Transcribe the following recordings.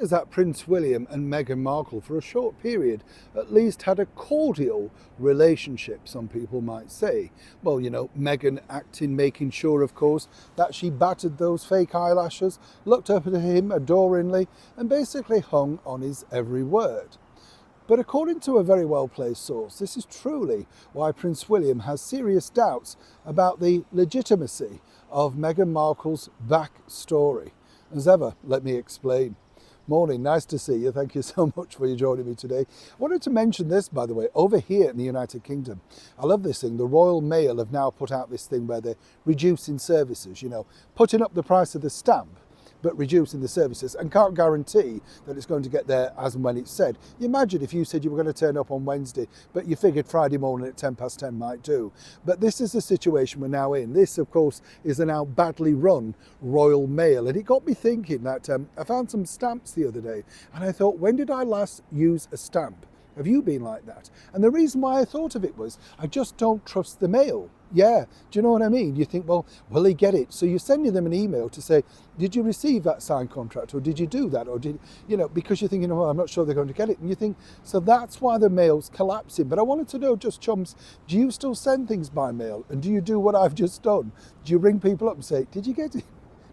Is that Prince William and Meghan Markle, for a short period, at least had a cordial relationship, some people might say. Well, Meghan acting, making sure, of course, that she battered those fake eyelashes, looked up at him adoringly, and basically hung on his every word. But according to a very well-placed source, this is truly why Prince William has serious doubts about the legitimacy of Meghan Markle's backstory. As ever, let me explain. Morning, nice to see you. Thank you so much for joining me today. I wanted to mention this, by the way, over here in the United Kingdom. I love this thing. The Royal Mail have now put out this thing where they're reducing services, putting up the price of the stamp, but reducing the services, and can't guarantee that it's going to get there as and when it's said. You imagine if you said you were going to turn up on Wednesday, but you figured Friday morning at 10 past 10 might do. But this is the situation we're now in. This, of course, is a now badly run Royal Mail. And it got me thinking that I found some stamps the other day, and I thought, when did I last use a stamp? Have you been like that? And the reason why I thought of it was, I just don't trust the mail. Yeah, do you know what I mean? You think, well, will they get it? So you're sending them an email to say, did you receive that signed contract? Or did you do that? Or because you're thinking, oh, I'm not sure they're going to get it. And you think, so that's why the mail's collapsing. But I wanted to know, just chums, do you still send things by mail? And do you do what I've just done? Do you ring people up and say, did you get it?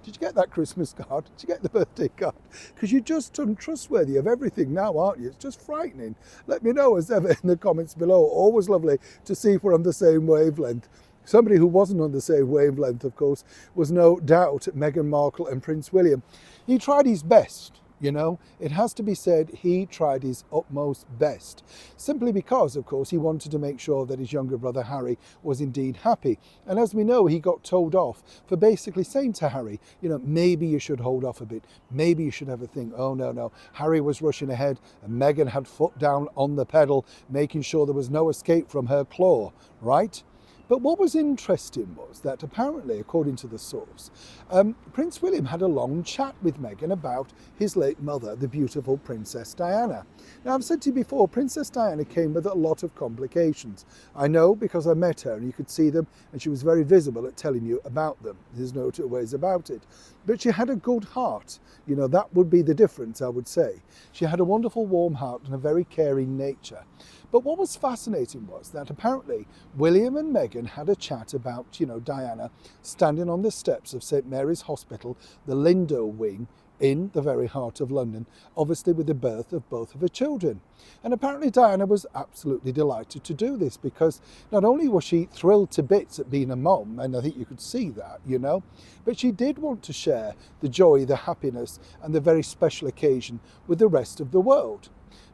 Did you get that Christmas card? Did you get the birthday card? Because you're just untrustworthy of everything now, aren't you? It's just frightening. Let me know as ever in the comments below. Always lovely to see if we're on the same wavelength. Somebody who wasn't on the same wavelength, of course, was no doubt Meghan Markle and Prince William. He tried his best. It has to be said, he tried his utmost best, simply because, of course, he wanted to make sure that his younger brother Harry was indeed happy. And as we know, he got told off for basically saying to Harry, maybe you should hold off a bit. Maybe you should have a think. Oh, no. Harry was rushing ahead and Meghan had foot down on the pedal, making sure there was no escape from her claw, right? But what was interesting was that apparently, according to the source, Prince William had a long chat with Meghan about his late mother, the beautiful Princess Diana. Now, I've said to you before, Princess Diana came with a lot of complications. I know because I met her and you could see them, and she was very visible at telling you about them. There's no two ways about it. But she had a good heart. That would be the difference, I would say. She had a wonderful warm heart and a very caring nature. But what was fascinating was that apparently William and Meghan had a chat about, Diana standing on the steps of St Mary's Hospital, the Lindo wing, in the very heart of London, obviously with the birth of both of her children. And apparently Diana was absolutely delighted to do this because not only was she thrilled to bits at being a mom, and I think you could see that, but she did want to share the joy, the happiness, and the very special occasion with the rest of the world.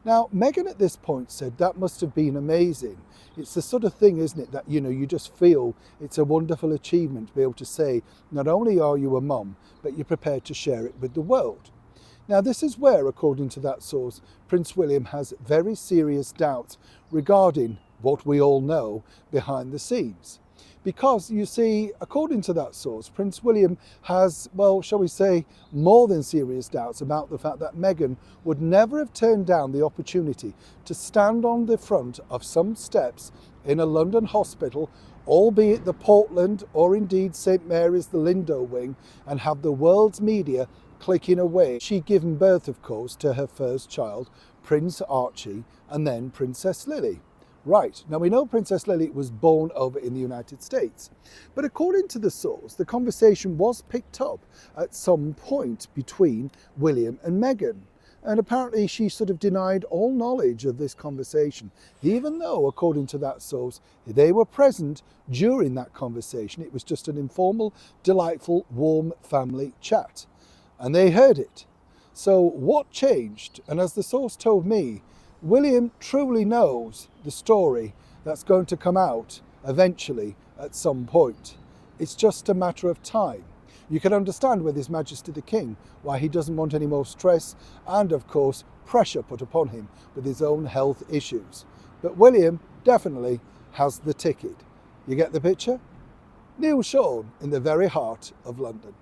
Now, Meghan at this point said that must have been amazing. It's the sort of thing, isn't it, that, you just feel it's a wonderful achievement to be able to say, not only are you a mum, but you're prepared to share it with the world. Now, this is where, according to that source, Prince William has very serious doubts regarding what we all know behind the scenes. Because, you see, according to that source, Prince William has, well, shall we say, more than serious doubts about the fact that Meghan would never have turned down the opportunity to stand on the front of some steps in a London hospital, albeit the Portland or indeed St Mary's, the Lindo wing, and have the world's media clicking away. She'd given birth, of course, to her first child, Prince Archie, and then Princess Lily. Right, now we know Princess Lily was born over in the United States, but according to the source, the conversation was picked up at some point between William and Meghan. And apparently she sort of denied all knowledge of this conversation, even though, according to that source, they were present during that conversation. It was just an informal, delightful, warm family chat. And they heard it. So what changed? And as the source told me, William truly knows the story that's going to come out eventually at some point. It's just a matter of time. You can understand with His Majesty the King why he doesn't want any more stress and, of course, pressure put upon him with his own health issues. But William definitely has the ticket. You get the picture? Neil Sean in the very heart of London.